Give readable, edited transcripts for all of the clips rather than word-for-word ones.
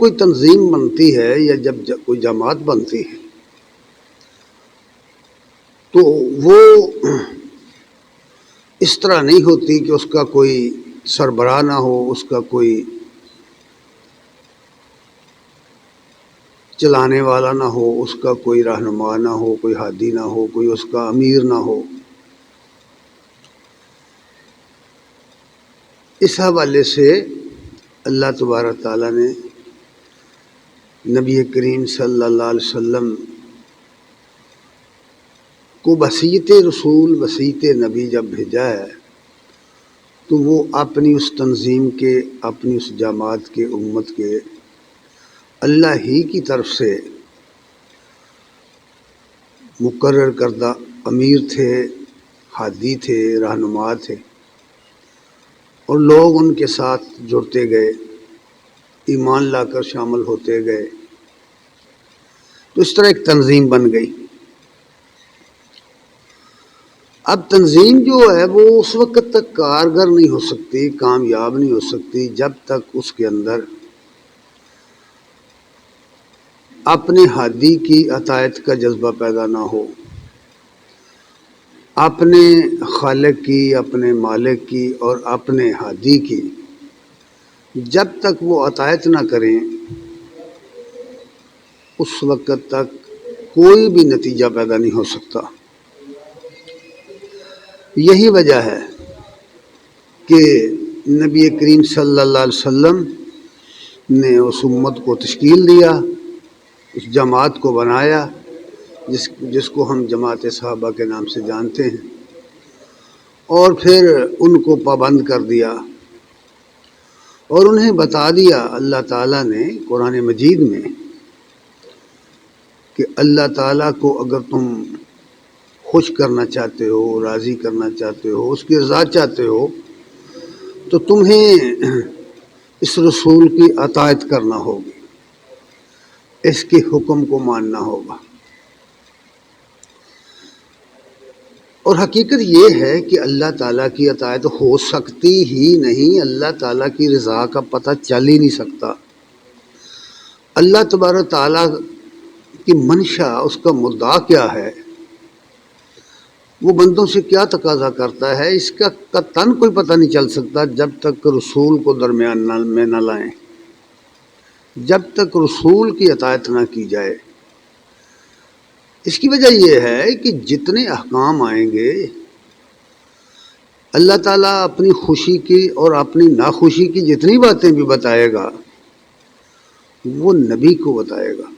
کوئی تنظیم بنتی ہے یا جب کوئی جماعت بنتی ہے تو وہ اس طرح نہیں ہوتی کہ اس کا کوئی سربراہ نہ ہو، اس کا کوئی چلانے والا نہ ہو، اس کا کوئی رہنما نہ ہو، کوئی ہادی نہ ہو، کوئی اس کا امیر نہ ہو۔ اس حوالے سے اللہ تبارک تعالیٰ نے نبی کریم صلی اللہ علیہ وسلم کو وصیت رسول وصیت نبی جب بھیجا ہے تو وہ اپنی اس تنظیم کے، اپنی اس جماعت کے، امت کے اللہ ہی کی طرف سے مقرر کردہ امیر تھے، ہادی تھے، رہنما تھے، اور لوگ ان کے ساتھ جڑتے گئے، ایمان لا کر شامل ہوتے گئے، تو اس طرح ایک تنظیم بن گئی۔ اب تنظیم جو ہے وہ اس وقت تک کارگر نہیں ہو سکتی، کامیاب نہیں ہو سکتی جب تک اس کے اندر اپنے ہادی کی اطاعت کا جذبہ پیدا نہ ہو، اپنے خالق کی، اپنے مالک کی اور اپنے ہادی کی جب تک وہ اطاعت نہ کریں اس وقت تک کوئی بھی نتیجہ پیدا نہیں ہو سکتا۔ یہی وجہ ہے کہ نبی کریم صلی اللہ علیہ وسلم نے اس امت کو تشکیل دیا، اس جماعت کو بنایا جس کو ہم جماعت صحابہ کے نام سے جانتے ہیں، اور پھر ان کو پابند کر دیا اور انہیں بتا دیا اللہ تعالیٰ نے قرآن مجید میں کہ اللہ تعالیٰ کو اگر تم خوش کرنا چاہتے ہو، راضی کرنا چاہتے ہو، اس کی رضا چاہتے ہو تو تمہیں اس رسول کی اطاعت کرنا ہوگی، اس کے حکم کو ماننا ہوگا۔ اور حقیقت یہ ہے کہ اللہ تعالیٰ کی اطاعت ہو سکتی ہی نہیں، اللہ تعالیٰ کی رضا کا پتہ چل ہی نہیں سکتا۔ اللہ تبارک تعالیٰ کی منشا، اس کا مدعا کیا ہے، وہ بندوں سے کیا تقاضا کرتا ہے، اس کا قطعاً کوئی پتہ نہیں چل سکتا جب تک رسول کو درمیان میں نہ لائیں، جب تک رسول کی اطاعت نہ کی جائے۔ اس کی وجہ یہ ہے کہ جتنے احکام آئیں گے اللہ تعالیٰ اپنی خوشی کی اور اپنی ناخوشی کی جتنی باتیں بھی بتائے گا وہ نبی کو بتائے گا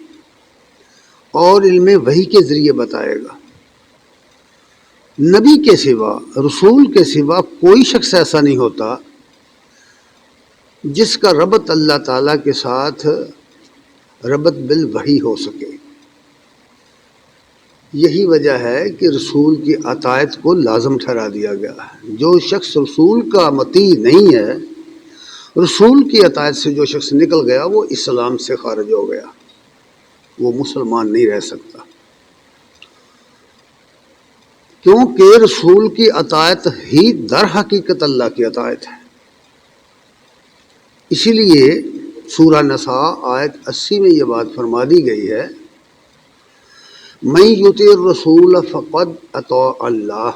اور علم وحی کے ذریعے بتائے گا۔ نبی کے سوا، رسول کے سوا کوئی شخص ایسا نہیں ہوتا جس کا ربط اللہ تعالیٰ کے ساتھ ربط بالوحی ہو سکے۔ یہی وجہ ہے کہ رسول کی اطاعت کو لازم ٹھہرا دیا گیا ہے۔ جو شخص رسول کا مطیع نہیں ہے، رسول کی اطاعت سے جو شخص نکل گیا وہ اسلام سے خارج ہو گیا، وہ مسلمان نہیں رہ سکتا، کیونکہ رسول کی اطاعت ہی در حقیقت اللہ کی اطاعت ہے۔ اسی لیے سورہ نساء آیت 80 میں یہ بات فرما دی گئی ہے، من یطع الرسول فقد اطاع اللہ،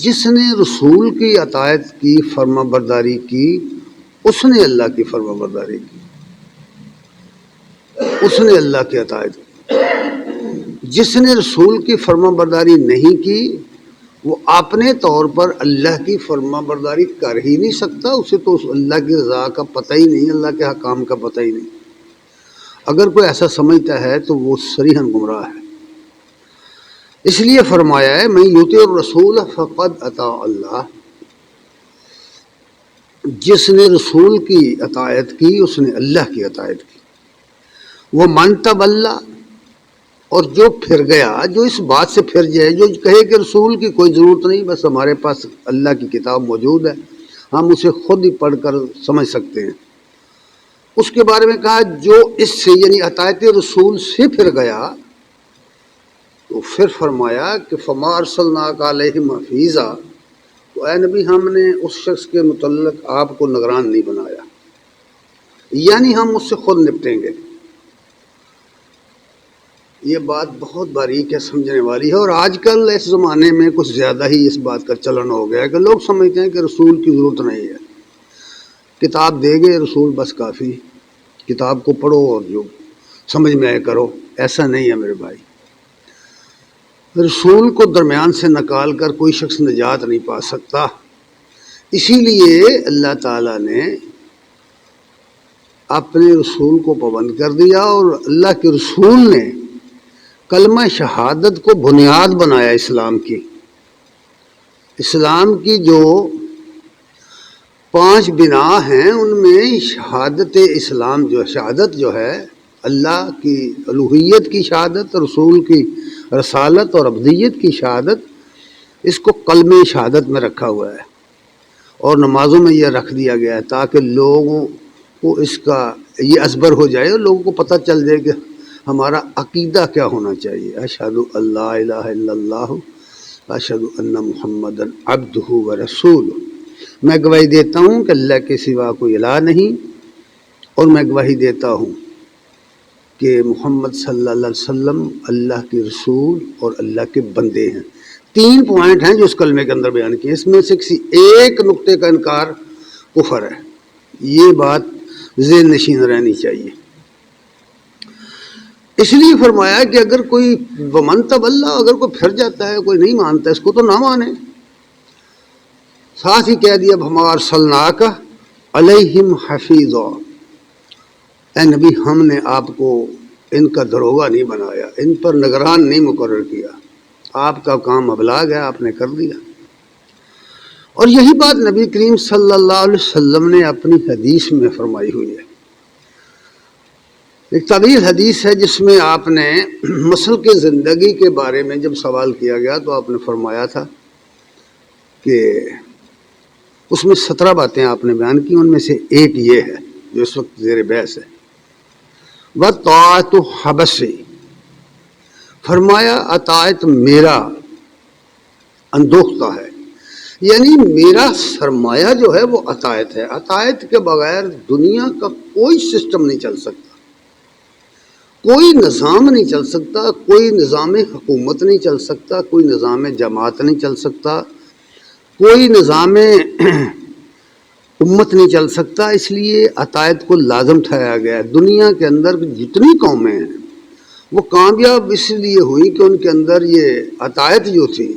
جس نے رسول کی اطاعت کی، فرما برداری کی، اس نے اللہ کی فرما برداری کی، اس نے اللہ کی اطاعت کی۔ جس نے رسول کی فرما برداری نہیں کی وہ اپنے طور پر اللہ کی فرما برداری کر ہی نہیں سکتا، اسے تو اللہ کی رضا کا پتہ ہی نہیں، اللہ کے حکام کا پتہ ہی نہیں۔ اگر کوئی ایسا سمجھتا ہے تو وہ صریحاً گمراہ ہے۔ اس لیے فرمایا ہے من یطع الرسول فقد اطاع اللہ، جس نے رسول کی اطاعت کی اس نے اللہ کی اطاعت کی۔ وہ من تولی، اور جو پھر گیا، جو اس بات سے پھر جائے، جو کہے کہ رسول کی کوئی ضرورت نہیں، بس ہمارے پاس اللہ کی کتاب موجود ہے، ہم اسے خود ہی پڑھ کر سمجھ سکتے ہیں، اس کے بارے میں کہا جو اس سے یعنی اطاعت رسول سے پھر گیا، تو پھر فرمایا کہ فما ارسلناک علیہم حفیظا، تو اے نبی ہم نے اس شخص کے متعلق آپ کو نگران نہیں بنایا، یعنی ہم اس سے خود نپٹیں گے۔ یہ بات بہت باریک ہے، سمجھنے والی ہے، اور آج کل اس زمانے میں کچھ زیادہ ہی اس بات کا چلن ہو گیا ہے کہ لوگ سمجھتے ہیں کہ رسول کی ضرورت نہیں ہے، کتاب دے گے رسول بس کافی، کتاب کو پڑھو اور جو سمجھ میں آئے کرو۔ ایسا نہیں ہے میرے بھائی، رسول کو درمیان سے نکال کر کوئی شخص نجات نہیں پا سکتا۔ اسی لیے اللہ تعالیٰ نے اپنے رسول کو پابند کر دیا، اور اللہ کے رسول نے کلمہ شہادت کو بنیاد بنایا اسلام کی۔ اسلام کی جو 5 بنا ہیں ان میں شہادت اسلام شہادت جو ہے اللہ کی الوہیت کی شہادت، رسول کی رسالت اور عبدیت کی شہادت، اس کو کلمہ شہادت میں رکھا ہوا ہے، اور نمازوں میں یہ رکھ دیا گیا ہے تاکہ لوگوں کو اس کا یہ ازبر ہو جائے اور لوگوں کو پتہ چل جائے کہ ہمارا عقیدہ کیا ہونا چاہیے۔ اشہد ان لا الہ الا اللہ اشہد ان محمدًا عبدہ ورسولہ، میں گواہی دیتا ہوں کہ اللہ کے سوا کوئی الہ نہیں، اور میں گواہی دیتا ہوں کہ محمد صلی اللہ علیہ وسلم اللہ کے رسول اور اللہ کے بندے ہیں۔ 3 پوائنٹ ہیں جو اس کلمے کے اندر بیان کیے، اس میں سے کسی ایک نقطے کا انکار کفر ہے، یہ بات ذہن نشین رہنی چاہیے۔ اس لیے فرمایا کہ اگر کوئی ومن تولّی، اگر کوئی پھر جاتا ہے، کوئی نہیں مانتا اس کو تو نہ مانے۔ ساتھ ہی کہہ دیا وما ارسلناک علیہم حفیظا، اے نبی ہم نے آپ کو ان کا داروغہ نہیں بنایا، ان پر نگران نہیں مقرر کیا، آپ کا کام ابلاغ ہے، آپ نے کر دیا۔ اور یہی بات نبی کریم صلی اللہ علیہ وسلم نے اپنی حدیث میں فرمائی ہوئی ہے۔ ایک طویل حدیث ہے جس میں آپ نے مسلک زندگی کے بارے میں جب سوال کیا گیا تو آپ نے فرمایا تھا کہ اس میں 17 باتیں آپ نے بیان کی، ان میں سے ایک یہ ہے جو اس وقت زیر بحث ہے، وَطَاعَتُ حَبَسِ، فرمایا اطاعت میرا اندوختہ ہے، یعنی میرا سرمایہ جو ہے وہ اطاعت ہے۔ اطاعت کے بغیر دنیا کا کوئی سسٹم نہیں چل سکتا، کوئی نظام نہیں چل سکتا، کوئی نظام حکومت نہیں چل سکتا، کوئی نظام جماعت نہیں چل سکتا، کوئی نظام امت نہیں چل سکتا۔ اس لیے اطاعت کو لازم ٹھہرایا گیا ہے۔ دنیا کے اندر جتنی قومیں ہیں وہ کامیاب اس لیے ہوئی کہ ان کے اندر یہ اطاعت جو تھی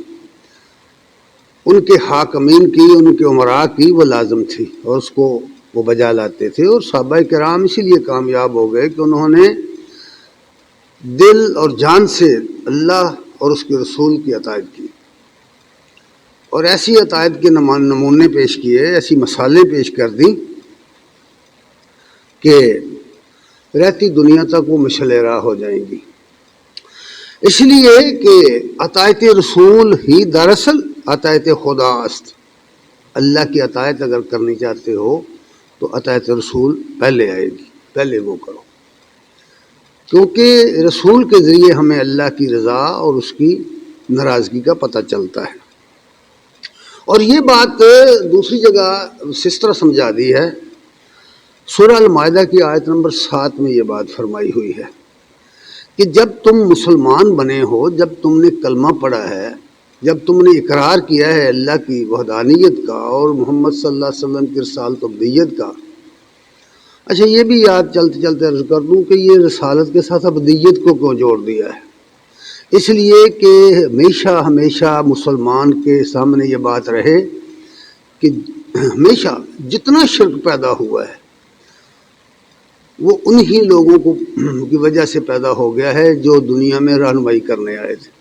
ان کے حاکمین کی، ان کے امراء کی، وہ لازم تھی اور اس کو وہ بجا لاتے تھے۔ اور صحابہ کرام اسی لیے کامیاب ہو گئے کہ انہوں نے دل اور جان سے اللہ اور اس کے رسول کی اطاعت کی، اور ایسی اطاعت کے نمونے پیش کیے، ایسی مثالیں پیش کر دیں کہ رہتی دنیا تک وہ مشعل راہ ہو جائیں گی۔ اس لیے کہ اطاعت رسول ہی دراصل اطاعت خدا است۔ اللہ کی اطاعت اگر کرنی چاہتے ہو تو اطاعت رسول پہلے آئے گی، پہلے وہ کرو، کیونکہ رسول کے ذریعے ہمیں اللہ کی رضا اور اس کی ناراضگی کا پتہ چلتا ہے۔ اور یہ بات دوسری جگہ اس طرح سمجھا دی ہے، سورہ المائدہ کی آیت نمبر 7 میں یہ بات فرمائی ہوئی ہے کہ جب تم مسلمان بنے ہو، جب تم نے کلمہ پڑھا ہے، جب تم نے اقرار کیا ہے اللہ کی وحدانیت کا اور محمد صلی اللہ علیہ وسلم کی رسالت و عبدیت کا۔ اچھا یہ بھی یاد چلتے چلتے عرض کر دوں کہ یہ رسالت کے ساتھ عبدیت کو کیوں جوڑ دیا ہے؟ اس لیے کہ ہمیشہ ہمیشہ مسلمان کے سامنے یہ بات رہے کہ ہمیشہ جتنا شرک پیدا ہوا ہے وہ انہی لوگوں کی وجہ سے پیدا ہو گیا ہے جو دنیا میں رہنمائی کرنے آئے تھے،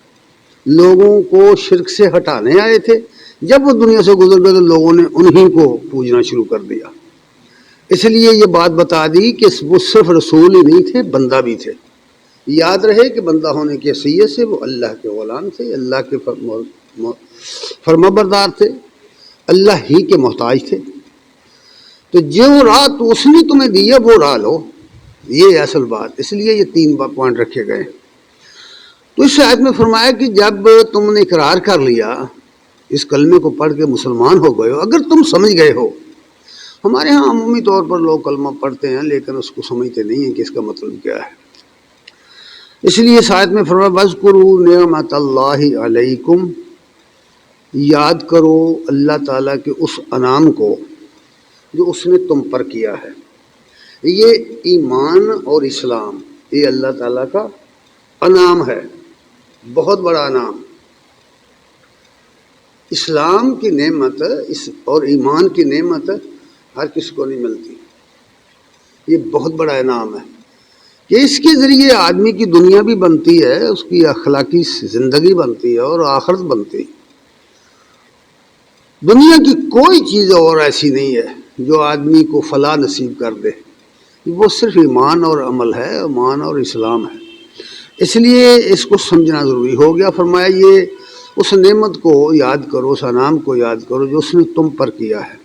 لوگوں کو شرک سے ہٹانے آئے تھے۔ جب وہ دنیا سے گزر گئے تو لوگوں نے انہی کو پوجنا شروع کر دیا۔ اس لیے یہ بات بتا دی کہ وہ صرف رسول ہی نہیں تھے، بندہ بھی تھے۔ یاد رہے کہ بندہ ہونے کی حیثیت سے وہ اللہ کے غلام تھے، اللہ کے فرمانبردار تھے، اللہ ہی کے محتاج تھے۔ تو جو راہ تو اس نے تمہیں دی ہے وہ راہ لو، یہ اصل بات۔ اس لیے یہ 3 پوائنٹ رکھے گئے۔ تو اس آیت میں فرمایا کہ جب تم نے اقرار کر لیا، اس کلمے کو پڑھ کے مسلمان ہو گئے ہو، اگر تم سمجھ گئے ہو، ہمارے ہاں عمومی طور پر لوگ کلمہ پڑھتے ہیں لیکن اس کو سمجھتے نہیں ہیں کہ اس کا مطلب کیا ہے۔ اس لیے اس آیت میں فرمایا وَاذْكُرُوا نِعْمَتَ اللَّهِ عَلَيْكُمْ، یاد کرو اللہ تعالیٰ کے اس انعام کو جو اس نے تم پر کیا ہے۔ یہ ایمان اور اسلام یہ اللہ تعالیٰ کا انعام ہے، بہت بڑا انعام۔ اسلام کی نعمت اور ایمان کی نعمت ہر کسی کو نہیں ملتی، یہ بہت بڑا انعام ہے کہ اس کے ذریعے آدمی کی دنیا بھی بنتی ہے، اس کی اخلاقی زندگی بنتی ہے اور آخرت بنتی ہے۔ دنیا کی کوئی چیز اور ایسی نہیں ہے جو آدمی کو فلاح نصیب کر دے، وہ صرف ایمان اور عمل ہے، ایمان اور اسلام ہے۔ اس لیے اس کو سمجھنا ضروری ہو گیا۔ فرمایا یہ اس نعمت کو یاد کرو، اس انعام کو یاد کرو جو اس نے تم پر کیا ہے۔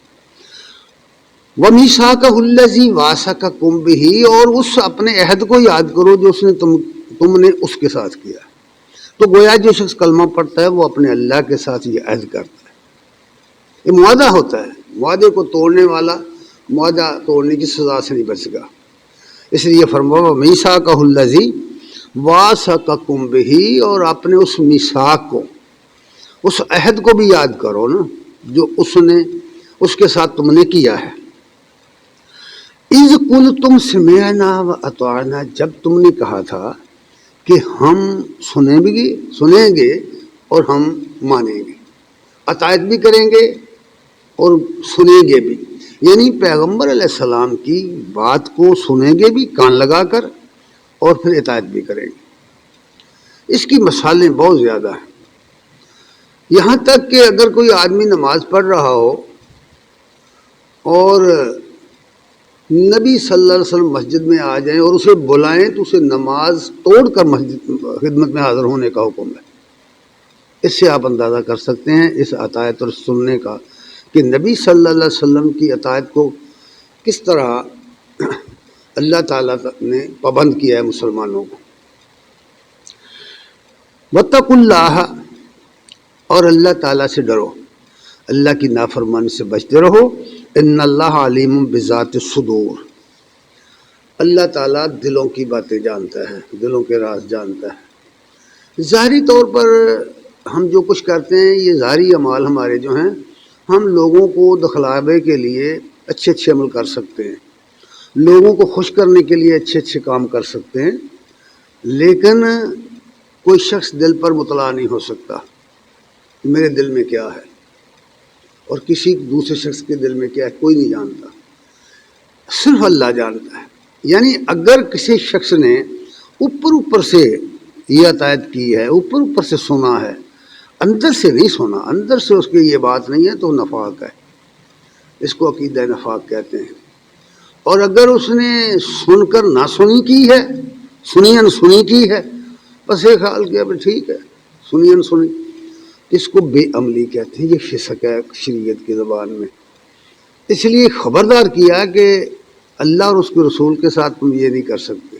وَمِيثَاقَهُ الَّذِي وَاثَقَكُم بِهِ، اور اس اپنے عہد کو یاد کرو جو اس نے تم نے اس کے ساتھ کیا۔ تو گویا جو شخص کلمہ پڑھتا ہے وہ اپنے اللہ کے ساتھ یہ عہد کرتا ہے، یہ معاہدہ ہوتا ہے۔ معاہدے کو توڑنے والا معاہدہ توڑنے کی سزا سے نہیں بچے گا۔ اس لیے فرمایا وَمِيثَاقَهُ الَّذِي وَاثَقَكُم بِهِ، اور اپنے اس میثاق کو، اس عہد کو بھی یاد کرو نا جو اس کے ساتھ تم نے کیا ہے۔ اِذْ قُلْتُمْ سَمِعْنَا وَأَطَعْنَا، جب تم نے کہا تھا کہ ہم سنیں گے اور ہم مانیں گے، اطاعت بھی کریں گے اور سنیں گے بھی، یعنی پیغمبر علیہ السلام کی بات کو سنیں گے بھی کان لگا کر اور پھر اطاعت بھی کریں گے۔ اس کی مثالیں بہت زیادہ ہیں، یہاں تک کہ اگر کوئی آدمی نماز پڑھ رہا ہو اور نبی صلی اللہ علیہ وسلم مسجد میں آ جائیں اور اسے بلائیں تو اسے نماز توڑ کر مسجد خدمت میں حاضر ہونے کا حکم ہے۔ اس سے آپ اندازہ کر سکتے ہیں اس اطاعت اور سننے کا کہ نبی صلی اللہ علیہ وسلم کی اطاعت کو کس طرح اللہ تعالیٰ نے پابند کیا ہے مسلمانوں کو۔ وَاتَّقُوا اللَّهَ، اور اللہ تعالیٰ سے ڈرو، اللہ کی نافرمانی سے بچتے رہو۔ ان اللہ علیم بذات الصدور، اللہ تعالیٰ دلوں کی باتیں جانتا ہے، دلوں کے راز جانتا ہے۔ ظاہری طور پر ہم جو کچھ کرتے ہیں یہ ظاہری اعمال ہمارے جو ہیں، ہم لوگوں کو دکھلاوے کے لیے اچھے اچھے عمل کر سکتے ہیں، لوگوں کو خوش کرنے کے لیے اچھے اچھے کام کر سکتے ہیں، لیکن کوئی شخص دل پر مطلع نہیں ہو سکتا میرے دل میں کیا ہے، اور کسی دوسرے شخص کے دل میں کیا ہے کوئی نہیں جانتا، صرف اللہ جانتا ہے۔ یعنی اگر کسی شخص نے اوپر سے یہ اطاعت کی ہے، اوپر سے سنا ہے، اندر سے نہیں سنا، اندر سے اس کی یہ بات نہیں ہے تو نفاق ہے، اس کو عقیدہ نفاق کہتے ہیں۔ اور اگر اس نے سن کر نہ سنی کی ہے، سنی انسنی کی ہے، بس ایک حال کیا ٹھیک ہے سنی انسنی، اس کو بے عملی کہتے ہیں، یہ فسق ہے شریعت کی زبان میں۔ اس لیے خبردار کیا کہ اللہ اور اس کے رسول کے ساتھ تم یہ نہیں کر سکتے،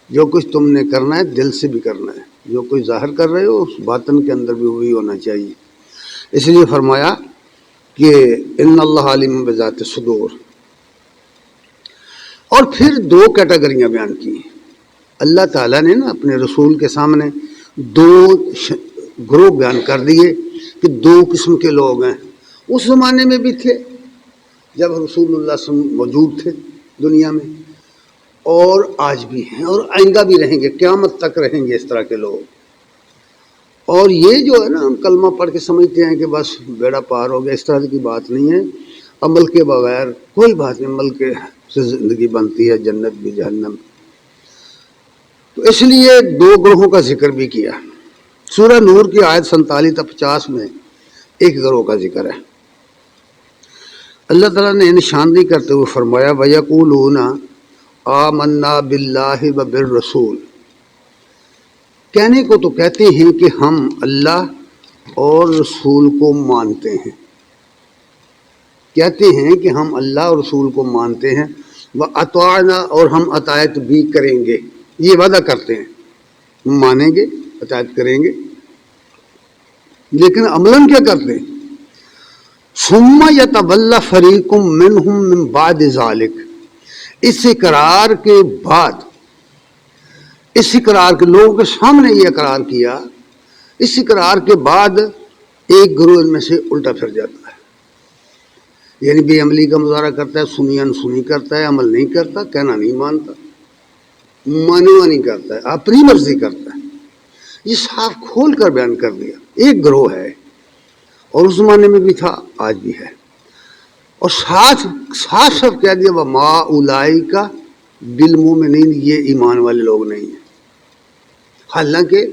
جو کچھ تم نے کرنا ہے دل سے بھی کرنا ہے، جو کچھ ظاہر کر رہے ہو اس باطن کے اندر بھی وہی ہونا چاہیے۔ اس لیے فرمایا کہ ان اللہ علیم بذات الصدور۔ اور پھر دو کیٹیگریاں بیان کی ہیں اللہ تعالیٰ نے نا اپنے رسول کے سامنے، دو گروہ بیان کر دیے کہ دو قسم کے لوگ ہیں، اس زمانے میں بھی تھے جب رسول اللہ صلی اللہ علیہ وسلم موجود تھے دنیا میں، اور آج بھی ہیں اور آئندہ بھی رہیں گے، قیامت تک رہیں گے اس طرح کے لوگ۔ اور یہ جو ہے نا ہم کلمہ پڑھ کے سمجھتے ہیں کہ بس بیڑا پار ہو گیا، اس طرح کی بات نہیں ہے۔ عمل کے بغیر کوئی بات نہیں، عمل کے سے زندگی بنتی ہے، جنت بھی جہنم۔ تو اس لیے دو گروہوں کا ذکر بھی کیا۔ سورہ نور کی آیت 47 تا 50 میں ایک گروہ کا ذکر ہے۔ اللہ تعالیٰ نے نشاندہی کرتے ہوئے فرمایا وَيَقُولُونَ آمَنَّا بِاللَّهِ وَبِالرَّسُولِ، کہنے کو تو کہتے ہیں کہ ہم اللہ اور رسول کو مانتے ہیں، کہتے ہیں کہ ہم اللہ اور رسول کو مانتے ہیں، وَأَطَعْنَا، اور ہم اطاعت بھی کریں گے، یہ وعدہ کرتے ہیں ہم مانیں گے اطاعت کریں گے، لیکن عملاً کیا کرتے ہیں؟ ثم یتولی فریق منہم من بعد ذلک، اس اقرار کے بعد، اس اقرار کے لوگوں کے سامنے یہ اقرار کیا، اس اقرار کے بعد ایک گروہ ان میں سے الٹا پھر جاتا ہے، یعنی بے عملی کا مظاہرہ کرتا ہے، سنی انسنی کرتا ہے، عمل نہیں کرتا، کہنا نہیں مانتا، مانوا نہیں کرتا ہے، اپنی مرضی کرتا ہے۔ یہ صاف کھول کر بیان کر دیا، ایک گروہ ہے، اور اس زمانے میں بھی تھا، آج بھی ہے، اور ساتھ صاف کہہ دیا وما اولئک بالمؤمنین، یہ ایمان والے لوگ نہیں ہیں۔ حالانکہ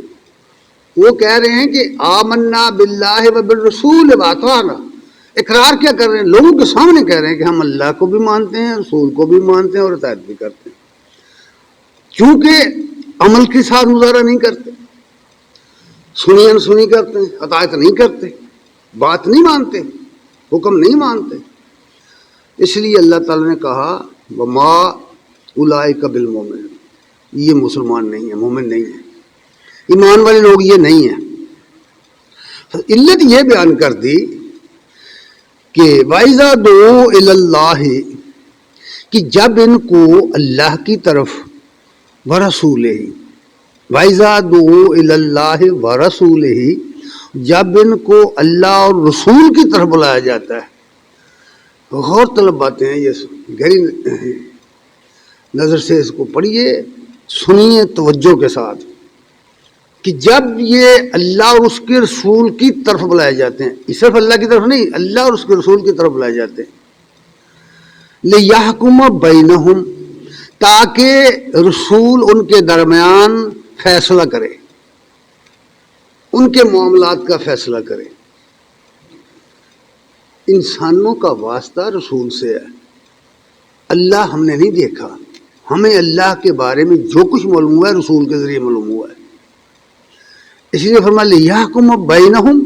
وہ کہہ رہے ہیں کہ آمنا باللہ و بالرسول واطعنا، اقرار کیا کر رہے ہیں؟ لوگوں کے سامنے کہہ رہے ہیں کہ ہم اللہ کو بھی مانتے ہیں، رسول کو بھی مانتے ہیں، اور اطاعت بھی کرتے ہیں، کیونکہ عمل کے ساتھ مظاہرہ نہیں کرتے، سنی انسنی کرتے ہیں، اطاعت نہیں کرتے، بات نہیں مانتے، حکم نہیں مانتے۔ اس لیے اللہ تعالیٰ نے کہا وما اولئک بالمؤمنین، یہ مسلمان نہیں ہیں، مومن نہیں ہیں، ایمان والے لوگ یہ نہیں ہیں۔ علت یہ بیان کر دی کہ وَإِذَا دُعُوا إِلَى اللَّهِ، کہ جب ان کو اللہ کی طرف وَرَسُولِهِ، وَإِذَا دُعُوا إِلَى اللَّهِ وَرَسُولِهِ، جب ان کو اللہ اور رسول کی طرف بلایا جاتا ہے۔ غور طلب باتیں ہیں یہ، گہری نظر سے اس کو پڑھیے، سنیے توجہ کے ساتھ، کہ جب یہ اللہ اور اس کے رسول کی طرف بلائے جاتے ہیں، صرف اللہ کی طرف نہیں، اللہ اور اس کے رسول کی طرف بلائے جاتے ہیں، لِيَحْكُمَ بَيْنَهُمْ، تاکہ رسول ان کے درمیان فیصلہ کرے، ان کے معاملات کا فیصلہ کرے۔ انسانوں کا واسطہ رسول سے ہے، اللہ ہم نے نہیں دیکھا، ہمیں اللہ کے بارے میں جو کچھ معلوم ہوا ہے رسول کے ذریعے معلوم ہوا ہے۔ اس لیے فرمایا لِيَحْكُمَ بَيْنَهُمْ،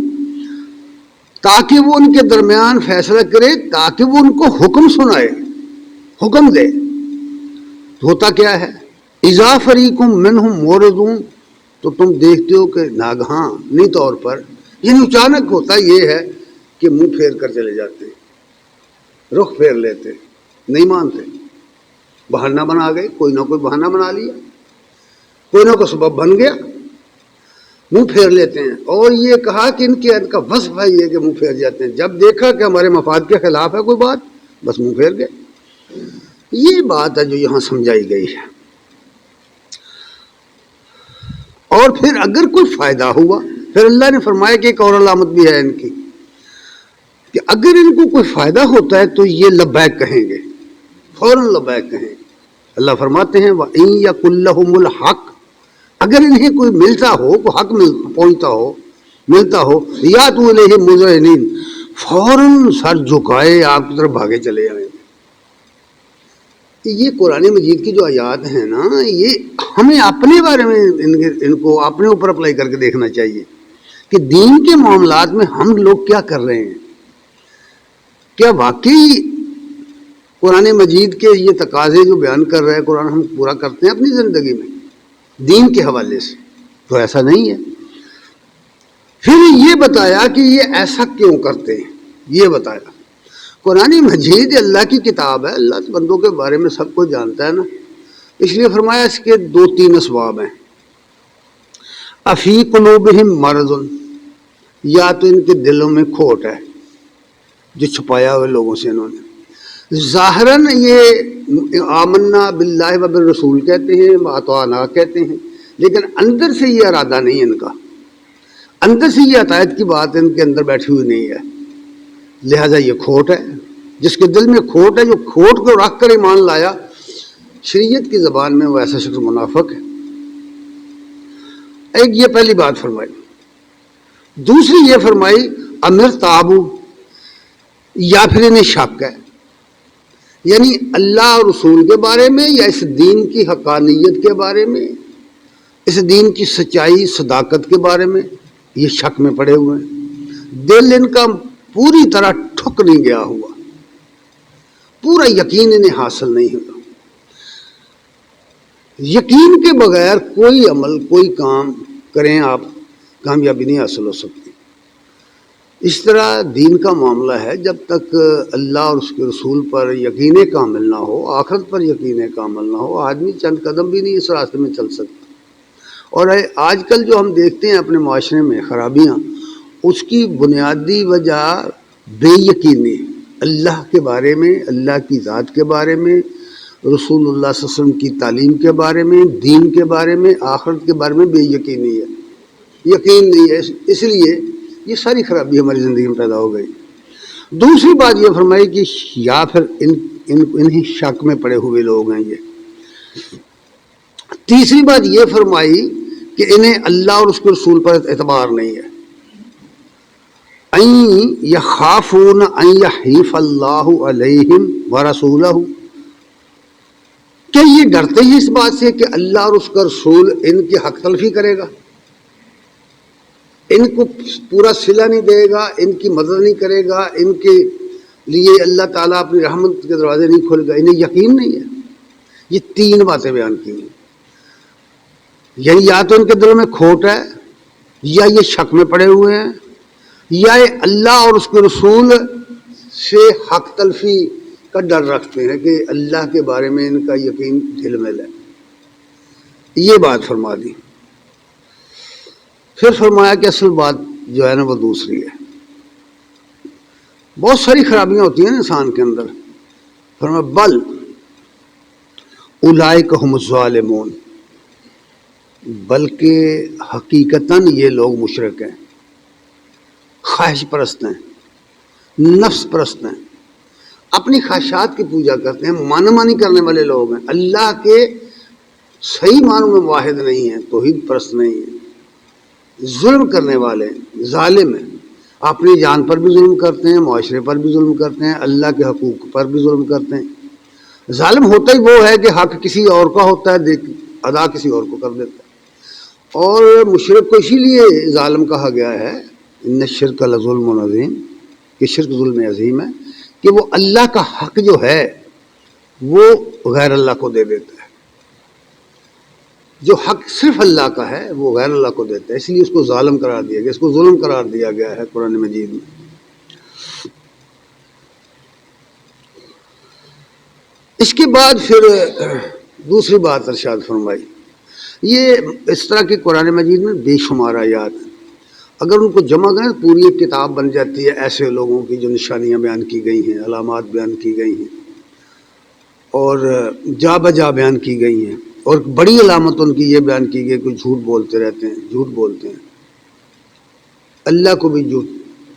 تاکہ وہ ان کے درمیان فیصلہ کرے، تاکہ وہ ان کو حکم سنائے، حکم دے۔ ہوتا کیا ہے؟ اِذَا فَرِيقٌ مِّنْهُمْ مُعْرِضُونَ، تو تم دیکھتے ہو کہ ناگہانی طور پر، یعنی اچانک ہوتا یہ ہے کہ منہ پھیر کر چلے جاتے ہیں، رخ پھیر لیتے، نہیں مانتے، بہانہ بنا گئے، کوئی نہ کوئی بہانہ بنا لیا، کوئی نہ کوئی سبب بن گیا، منہ پھیر لیتے ہیں۔ اور یہ کہا کہ ان کے عد کا وصف ہے یہ کہ منہ پھیر جاتے ہیں، جب دیکھا کہ ہمارے مفاد کے خلاف ہے کوئی بات، بس منہ پھیر گئے۔ یہ بات ہے جو یہاں سمجھائی گئی ہے۔ اور پھر اگر کوئی فائدہ ہوا، پھر اللہ نے فرمایا کہ ایک اور علامت بھی ہے ان کی، کہ اگر ان کو کوئی فائدہ ہوتا ہے تو یہ لبیک کہیں گے، فوراً لبیک کہیں گے۔ اللہ فرماتے ہیں وَإِن يَكُن لَّهُمُ الْحَقُّ، اگر انہیں کوئی ملتا ہو، کوئی حق پہنچتا ہو، ملتا ہو، یَأْتُوا إِلَیْهِ مُذْعِنِینَ، فوراً سر جھکائے آپ کی طرف بھاگے چلے آئیں گے۔ یہ قرآن مجید کی جو آیات ہیں نا، یہ ہمیں اپنے بارے میں ان کو اپنے اوپر اپلائی کر کے دیکھنا چاہیے کہ دین کے معاملات میں ہم لوگ کیا کر رہے ہیں۔ کیا واقعی قرآن مجید کے یہ تقاضے جو بیان کر رہا ہے قرآن ہم پورا کرتے ہیں اپنی زندگی میں دین کے حوالے سے؟ تو ایسا نہیں ہے۔ پھر یہ بتایا کہ یہ ایسا کیوں کرتے ہیں، یہ بتایا۔ قرآن مجید اللہ کی کتاب ہے، اللہ کے بندوں کے بارے میں سب کچھ جانتا ہے نا، اس لیے فرمایا اس کے 2-3 اسباب ہیں۔ افی قلوبہم مرض، یا تو ان کے دلوں میں کھوٹ ہے جو چھپایا ہوئے لوگوں سے انہوں نے، ظاہراً یہ آمنا باللہ و بالرسول کہتے ہیں، اطعنا کہتے ہیں، لیکن اندر سے یہ ارادہ نہیں ان کا، اندر سے یہ اطاعت کی بات ان کے اندر بیٹھی ہوئی نہیں ہے، لہذا یہ کھوٹ ہے۔ جس کے دل میں کھوٹ ہے، جو کھوٹ کو رکھ کر ایمان لایا، شریعت کی زبان میں وہ ایسا شخص منافق ہے۔ ایک یہ پہلی بات فرمائی۔ دوسری یہ فرمائی امر تابو، یا پھر انہیں شک ہے، یعنی اللہ اور رسول کے بارے میں یا اس دین کی حقانیت کے بارے میں، اس دین کی سچائی صداقت کے بارے میں یہ شک میں پڑے ہوئے ہیں، دل ان کا پوری طرح ٹھک نہیں گیا ہوا، پورا یقین انہیں حاصل نہیں ہوا۔ یقین کے بغیر کوئی عمل کوئی کام کریں آپ، کامیابی نہیں حاصل ہو سکتی۔ اس طرح دین کا معاملہ ہے، جب تک اللہ اور اس کے رسول پر یقین کامل نہ ہو، آخرت پر یقین کامل نہ ہو، آدمی چند قدم بھی نہیں اس راستے میں چل سکتا۔ اور آج کل جو ہم دیکھتے ہیں اپنے معاشرے میں خرابیاں، اس کی بنیادی وجہ بے یقینی، اللہ کے بارے میں، اللہ کی ذات کے بارے میں، رسول اللہ صلی اللہ علیہ وسلم کی تعلیم کے بارے میں، دین کے بارے میں، آخرت کے بارے میں بے یقینی ہے، یقین نہیں ہے۔ اس لیے یہ ساری خرابی ہماری زندگی میں پیدا ہو گئی۔ دوسری بات یہ فرمائی کہ یا پھر انہی شک میں پڑے ہوئے لوگ ہیں یہ۔ تیسری بات یہ فرمائی کہ انہیں اللہ اور اس کے رسول پر اعتبار نہیں ہے۔ ان یخافون ان یحیف اللہ علیہم ورسولہ، کہ یہ ڈرتے ہیں اس بات سے کہ اللہ اور اس کا رسول ان کی حق تلفی کرے گا، ان کو پورا صلہ نہیں دے گا، ان کی مدد نہیں کرے گا، ان کے لیے اللہ تعالیٰ اپنی رحمت کے دروازے نہیں کھولے گا، انہیں یقین نہیں ہے۔ یہ تین باتیں بیان کی ہیں، یعنی یا تو ان کے دلوں میں کھوٹ ہے، یا یہ شک میں پڑے ہوئے ہیں، یا یہ اللہ اور اس کے رسول سے حق تلفی کا ڈر رکھتے ہیں کہ اللہ کے بارے میں ان کا یقین ڈھلمل ہے۔ یہ بات فرما دی۔ پھر فرمایا کہ اصل بات جو ہے نا وہ دوسری ہے۔ بہت ساری خرابیاں ہوتی ہیں انسان کے اندر۔ فرمایا بل اولئک هم الظالمون، بلکہ حقیقتاً یہ لوگ مشرک ہیں، خواہش پرست ہیں، نفس پرست ہیں، اپنی خواہشات کی پوجا کرتے ہیں، مانا مانی کرنے والے لوگ ہیں، اللہ کے صحیح معنوں میں واحد نہیں ہیں، توحید پرست نہیں ہیں، ظلم کرنے والے ہیں، ظالم ہیں، اپنی جان پر بھی ظلم کرتے ہیں، معاشرے پر بھی ظلم کرتے ہیں، اللہ کے حقوق پر بھی ظلم کرتے ہیں۔ ظالم ہوتا ہی وہ ہے کہ حق کسی اور کا ہوتا ہے، ادا کسی اور کو کر دیتا ہے۔ اور مشرک کو اسی لیے ظالم کہا گیا ہے، ان الشرک لظلم عظیم، کہ شرک ظلم عظیم ہے، کہ وہ اللہ کا حق جو ہے وہ غیر اللہ کو دے دیتا ہے۔ جو حق صرف اللہ کا ہے وہ غیر اللہ کو دیتا ہے، اس لیے اس کو ظالم قرار دیا گیا، اس کو ظلم قرار دیا گیا ہے قرآن مجید میں۔ اس کے بعد پھر دوسری بات ارشاد فرمائی، یہ اس طرح کی قرآن مجید میں بے شمار آیات ہیں، اگر ان کو جمع کریں تو پوری ایک کتاب بن جاتی ہے ایسے لوگوں کی جو نشانیاں بیان کی گئی ہیں، علامات بیان کی گئی ہیں اور جا بجا بیان کی گئی ہیں، اور بڑی علامت ان کی یہ بیان کی گئی کہ جھوٹ بولتے رہتے ہیں، جھوٹ بولتے ہیں، اللہ کو بھی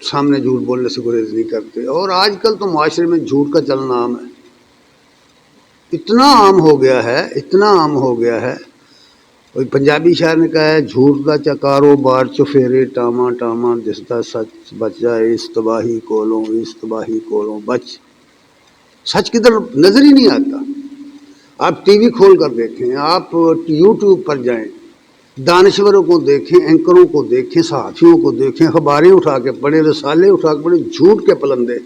سامنے جھوٹ بولنے سے گریز نہیں کرتے۔ اور آج کل تو معاشرے میں جھوٹ کا چلنا عام ہے، اتنا عام ہو گیا ہے، اتنا عام ہو گیا ہے۔ اور پنجابی شاعر نے کہا ہے، جھوٹ دا چا کاروبار چفیرے ٹاما ٹاما، جس دا سچ بچ جائے اس تباہی کولوں، اس تباہی کولوں بچ۔ سچ کی طرف نظر ہی نہیں آتا۔ آپ ٹی وی کھول کر دیکھیں، آپ یوٹیوب پر جائیں، دانشوروں کو دیکھیں، اینکروں کو دیکھیں، صحافیوں کو دیکھیں، اخباریں اٹھا کے پڑھیں، رسالے اٹھا کے پڑھیں، جھوٹ کے پلندے،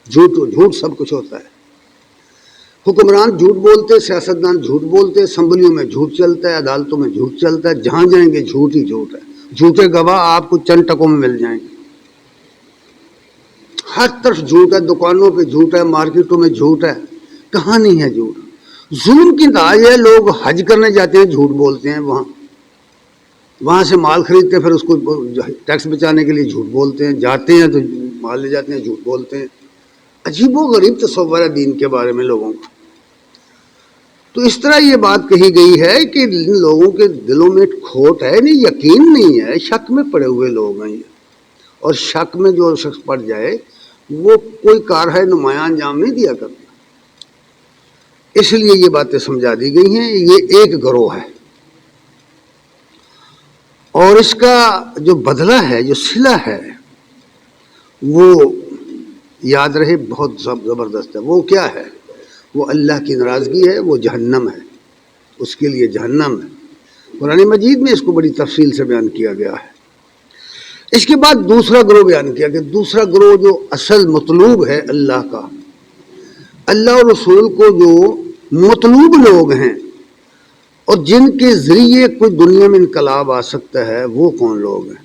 جھوٹ سب کچھ ہوتا ہے۔ حکمران جھوٹ بولتے، سیاستدان جھوٹ بولتے، اسمبلیوں میں جھوٹ چلتا ہے، عدالتوں میں جھوٹ چلتا ہے، جہاں جائیں گے جھوٹ ہی جھوٹ ہے۔ جھوٹے گواہ آپ کو چند ٹکوں میں مل جائیں گے۔ ہر طرف جھوٹ ہے، دکانوں پہ جھوٹ ہے، مارکیٹوں میں جھوٹ ہے، کہاں نہیں ہے جھوٹ۔ ظلم کی انتہا یہ ہے، لوگ حج کرنے جاتے ہیں جھوٹ بولتے ہیں، وہاں سے مال خریدتے ہیں، پھر اس کو ٹیکس بچانے کے لیے جھوٹ بولتے ہیں، جاتے ہیں تو مال لے جاتے ہیں، جھوٹ بولتے ہیں۔ عجیب و غریب تصور ہے دین کے بارے میں لوگوں کا۔ تو اس طرح یہ بات کہی گئی ہے کہ ان لوگوں کے دلوں میں کھوٹ ہے، نہیں یقین نہیں ہے، شک میں پڑے ہوئے لوگ ہیں یہ۔ اور شک میں جو شخص پڑ جائے وہ کوئی کارہ نمایاں انجام نہیں دیا کرتا۔ اس لیے یہ باتیں سمجھا دی گئی ہیں، یہ ایک گروہ ہے، اور اس کا جو بدلہ ہے، جو صلہ ہے، وہ یاد رہے بہت زبردست ہے۔ وہ کیا ہے؟ وہ اللہ کی ناراضگی ہے، وہ جہنم ہے، اس کے لیے جہنم ہے۔ قرآن مجید میں اس کو بڑی تفصیل سے بیان کیا گیا ہے۔ اس کے بعد دوسرا گروہ بیان کیا کہ دوسرا گروہ جو اصل مطلوب ہے اللہ کا، اللہ اور رسول کو جو مطلوب لوگ ہیں اور جن کے ذریعے کوئی دنیا میں انقلاب آ سکتا ہے، وہ کون لوگ ہیں؟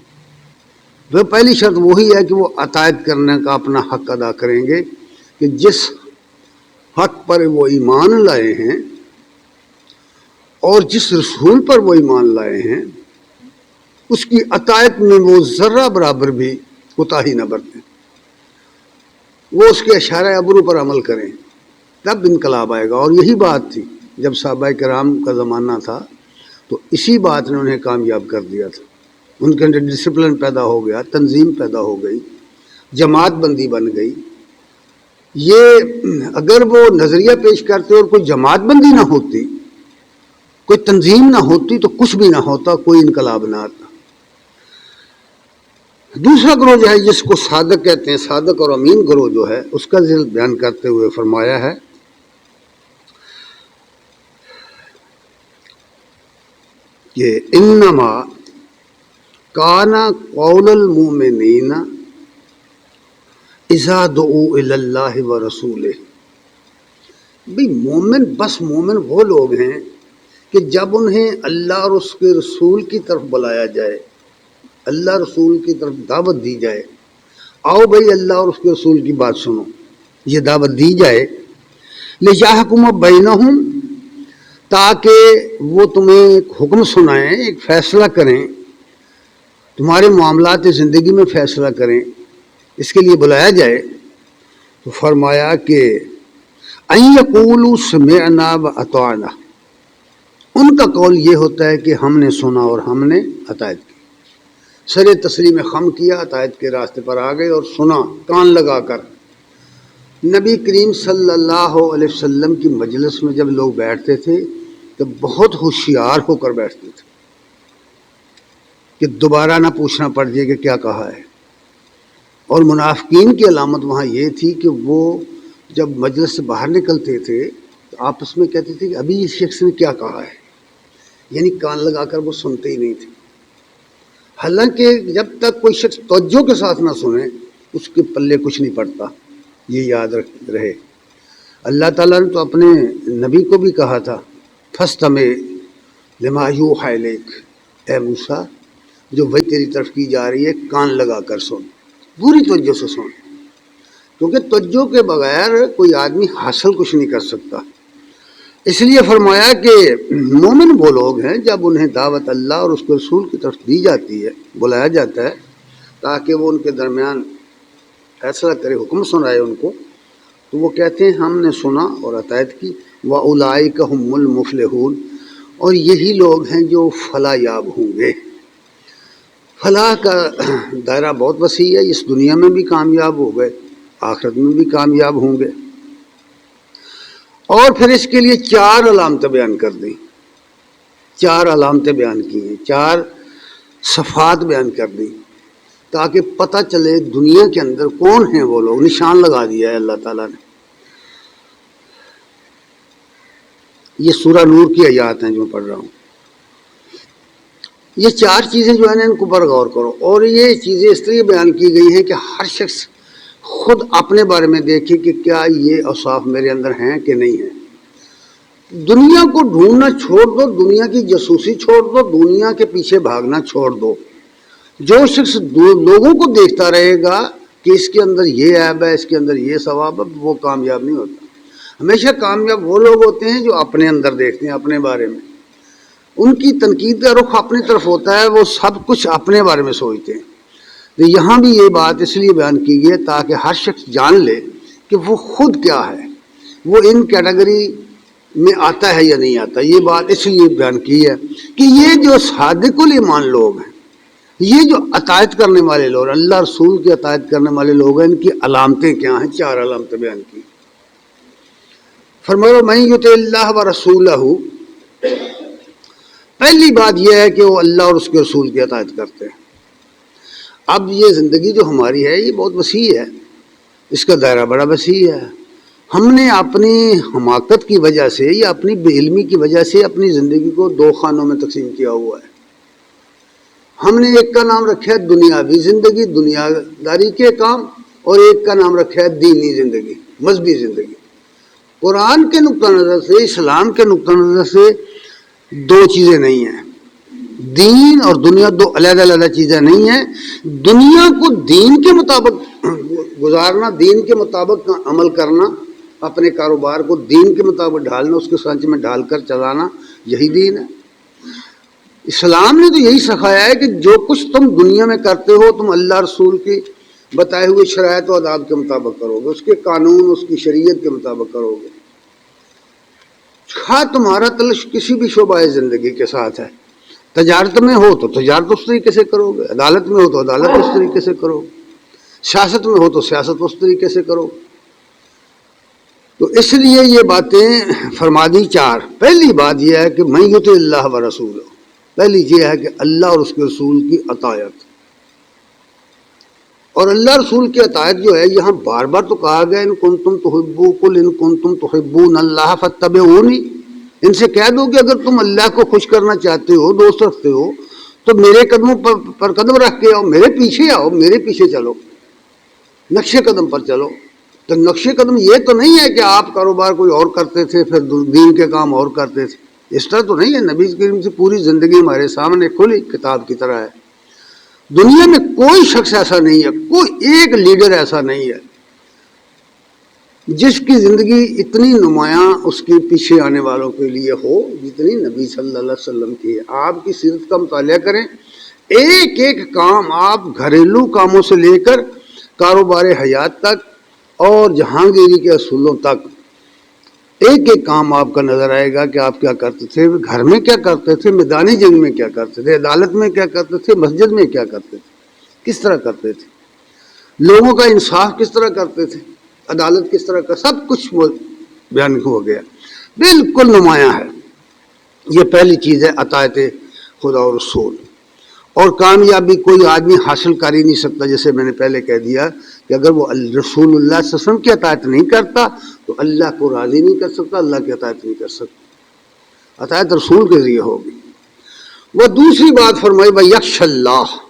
وہ پہلی شرط وہی ہے کہ وہ اطاعت کرنے کا اپنا حق ادا کریں گے کہ جس حق پر وہ ایمان لائے ہیں اور جس رسول پر وہ ایمان لائے ہیں اس کی اطاعت میں وہ ذرہ برابر بھی کوتاہی نہ برتیں، وہ اس کے اشارہ ابرو پر عمل کریں، تب انقلاب آئے گا۔ اور یہی بات تھی جب صحابہ کرام کا زمانہ تھا تو اسی بات نے انہیں کامیاب کر دیا تھا، ان کے اندر ڈسپلن پیدا ہو گیا، تنظیم پیدا ہو گئی، جماعت بندی بن گئی۔ یہ اگر وہ نظریہ پیش کرتے اور کوئی جماعت بندی نہ ہوتی، کوئی تنظیم نہ ہوتی تو کچھ بھی نہ ہوتا، کوئی انقلاب نہ آتا۔ دوسرا گروہ جو ہے جس کو صادق کہتے ہیں، صادق اور امین گروہ جو ہے، اس کا ذکر بیان کرتے ہوئے فرمایا ہے کہ انما کان قول المؤمنین اذا دعوا الی اللہ ورسولہ، بھئی مومن بس مومن وہ لوگ ہیں کہ جب انہیں اللہ اور اس کے رسول کی طرف بلایا جائے، اللہ رسول کی طرف دعوت دی جائے، آؤ بھئی اللہ اور اس کے رسول کی بات سنو، یہ دعوت دی جائے، لِیَحْکُمَ بَیْنَہُم، تاکہ وہ تمہیں ایک حکم سنائیں، ایک فیصلہ کریں، تمہارے معاملات زندگی میں فیصلہ کریں، اس کے لیے بلایا جائے، تو فرمایا کہ اَن یقولوا سمعنا وَأَطَعْنَا، ان کا قول یہ ہوتا ہے کہ ہم نے سنا اور ہم نے اطاعت کی، سر تسلیم خم کیا، اطاعت کے راستے پر آ گئے اور سنا کان لگا کر۔ نبی کریم صلی اللہ علیہ وسلم کی مجلس میں جب لوگ بیٹھتے تھے تو بہت ہوشیار ہو کر بیٹھتے تھے کہ دوبارہ نہ پوچھنا پڑ جائے کہ کیا کہا ہے۔ اور منافقین کی علامت وہاں یہ تھی کہ وہ جب مجلس سے باہر نکلتے تھے تو آپس میں کہتے تھے کہ ابھی اس شخص نے کیا کہا ہے، یعنی کان لگا کر وہ سنتے ہی نہیں تھے۔ حالانکہ جب تک کوئی شخص توجہ کے ساتھ نہ سنے اس کے پلے کچھ نہیں پڑتا، یہ یاد رہے۔ اللہ تعالیٰ نے تو اپنے نبی کو بھی کہا تھا فَاسْتَمِعْ لِمَا يُوحَىٰ إِلَيْكَ، اے موسیٰ جو وحی تیری طرف کی جا رہی ہے کان لگا کر سن، پوری توجہ سے سن، کیونکہ توجہ کے بغیر کوئی آدمی حاصل کچھ نہیں کر سکتا۔ اس لیے فرمایا کہ مومن وہ لوگ ہیں جب انہیں دعوت اللہ اور اس کے رسول کی طرف دی جاتی ہے، بلایا جاتا ہے تاکہ وہ ان کے درمیان فیصلہ کرے، حکم سنائے ان کو، تو وہ کہتے ہیں ہم نے سنا اور اطاعت کی۔ وَأُولَٰئِکَ هُمُ الْمُفْلِحُونَ، اور یہی لوگ ہیں جو فلاح یاب ہوں گے۔ فلاح کا دائرہ بہت وسیع ہے، اس دنیا میں بھی کامیاب ہو گئے، آخرت میں بھی کامیاب ہوں گے۔ اور پھر اس کے لیے 4 علامتیں بیان کر دیں، 4 علامتیں بیان کی ہیں، 4 صفات بیان کر دیں تاکہ پتہ چلے دنیا کے اندر کون ہیں وہ لوگ، نشان لگا دیا ہے اللہ تعالیٰ نے۔ یہ سورہ نور کی آیات ہیں جو میں پڑھ رہا ہوں۔ یہ 4 چیزیں جو ہیں ان کو پر غور کرو، اور یہ چیزیں اس طرح بیان کی گئی ہیں کہ ہر شخص خود اپنے بارے میں دیکھے کہ کیا یہ اوصاف میرے اندر ہیں کہ نہیں ہیں۔ دنیا کو ڈھونڈنا چھوڑ دو، دنیا کی جاسوسی چھوڑ دو، دنیا کے پیچھے بھاگنا چھوڑ دو۔ جو شخص لوگوں کو دیکھتا رہے گا کہ اس کے اندر یہ عیب ہے، اس کے اندر یہ ثواب ہے، وہ کامیاب نہیں ہوتا۔ ہمیشہ کامیاب وہ لوگ ہوتے ہیں جو اپنے اندر دیکھتے ہیں، اپنے بارے میں، ان کی تنقید کا رخ اپنی طرف ہوتا ہے، وہ سب کچھ اپنے بارے میں سوچتے ہیں۔ تو یہاں بھی یہ بات اس لیے بیان کی گئی ہے تاکہ ہر شخص جان لے کہ وہ خود کیا ہے، وہ ان کیٹیگری میں آتا ہے یا نہیں آتا۔ یہ بات اس لیے بیان کی ہے کہ یہ جو صادق الایمان لوگ ہیں، یہ جو اطاعت کرنے والے لوگ، اللہ رسول کی اطاعت کرنے والے لوگ ہیں، ان کی علامتیں کیا ہیں؟ 4 علامتیں بیان کی۔ فرمایا من یطع اللہ ورسولہ، پہلی بات یہ ہے کہ وہ اللہ اور اس کے رسول کی اطاعت کرتے ہیں۔ اب یہ زندگی جو ہماری ہے یہ بہت وسیع ہے، اس کا دائرہ بڑا وسیع ہے۔ ہم نے اپنی حماقت کی وجہ سے یا اپنی بے علمی کی وجہ سے اپنی زندگی کو 2 خانوں میں تقسیم کیا ہوا ہے۔ ہم نے ایک کا نام رکھا ہے دنیاوی زندگی، دنیا داری کے کام، اور ایک کا نام رکھا ہے دینی زندگی، مذہبی زندگی۔ قرآن کے نقطہ نظر سے، اسلام کے نقطہ نظر سے 2 چیزیں نہیں ہیں۔ دین اور دنیا دو علیحدہ علیحدہ چیزیں نہیں ہیں. دنیا کو دین کے مطابق گزارنا، دین کے مطابق عمل کرنا، اپنے کاروبار کو دین کے مطابق ڈھالنا، اس کے سانچے میں ڈھال کر چلانا، یہی دین ہے. اسلام نے تو یہی سکھایا ہے کہ جو کچھ تم دنیا میں کرتے ہو تم اللہ رسول کی بتائے ہوئے شرائط و آداب کے مطابق کرو گے، اس کے قانون، اس کی شریعت کے مطابق کرو گے. خواہ تمہارا تعلق کسی بھی شعبہ زندگی کے ساتھ ہے، تجارت میں ہو تو تجارت اس طریقے سے کرو گے، عدالت میں ہو تو عدالت اس طریقے سے کرو گے، سیاست میں ہو تو سیاست اس طریقے سے کرو. تو اس لیے یہ باتیں فرما دی چار. پہلی بات یہ ہے کہ من یطع اللہ و رسولہ، پہلی یہ ہے کہ اللہ اور اس کے رسول کی اطاعت. اور اللہ رسول کی اطاعت جو ہے یہاں بار بار تو کہا گیا ان کنتم تحبون قل ان کنتم تحبون اللہ فاتبعونی، ان سے کہہ دو کہ اگر تم اللہ کو خوش کرنا چاہتے ہو، دوست رکھتے ہو، تو میرے قدموں پر قدم رکھ کے آؤ، میرے پیچھے آؤ، میرے پیچھے چلو، نقش قدم پر چلو. تو نقش قدم یہ تو نہیں ہے کہ آپ کاروبار کوئی اور کرتے تھے پھر دین کے کام اور کرتے تھے، اس طرح تو نہیں ہے. نبی کریم سے پوری زندگی ہمارے سامنے کھلی کتاب کی طرح ہے. دنیا میں کوئی شخص ایسا نہیں ہے، کوئی ایک لیڈر ایسا نہیں ہے جس کی زندگی اتنی نمایاں اس کے پیچھے آنے والوں کے لیے ہو جتنی نبی صلی اللہ علیہ وسلم کی ہے. آپ کی سیرت کا مطالعہ کریں، ایک ایک کام، آپ گھریلو کاموں سے لے کر کاروبار حیات تک اور جہانگیری کے اصولوں تک، ایک ایک کام آپ کا نظر آئے گا کہ آپ کیا کرتے تھے، گھر میں کیا کرتے تھے، میدانی جنگ میں کیا کرتے تھے، عدالت میں کیا کرتے تھے، مسجد میں کیا کرتے تھے، کس طرح کرتے تھے، لوگوں کا انصاف کس طرح کرتے تھے، عدالت کس طرح کا، سب کچھ بیان ہو گیا، بالکل نمایاں ہے. یہ پہلی چیز ہے اطاعت خدا اور رسول. اور کامیابی کوئی آدمی حاصل کر ہی نہیں سکتا، جیسے میں نے پہلے کہہ دیا کہ اگر وہ رسول اللہ صلی اللہ علیہ وسلم کی اطاعت نہیں کرتا تو اللہ کو راضی نہیں کر سکتا، اللہ کی اطاعت نہیں کر سکتا. اطاعت رسول کے ذریعے ہوگی. وہ دوسری بات فرمائی وَيَخْشَ اللَّهَ،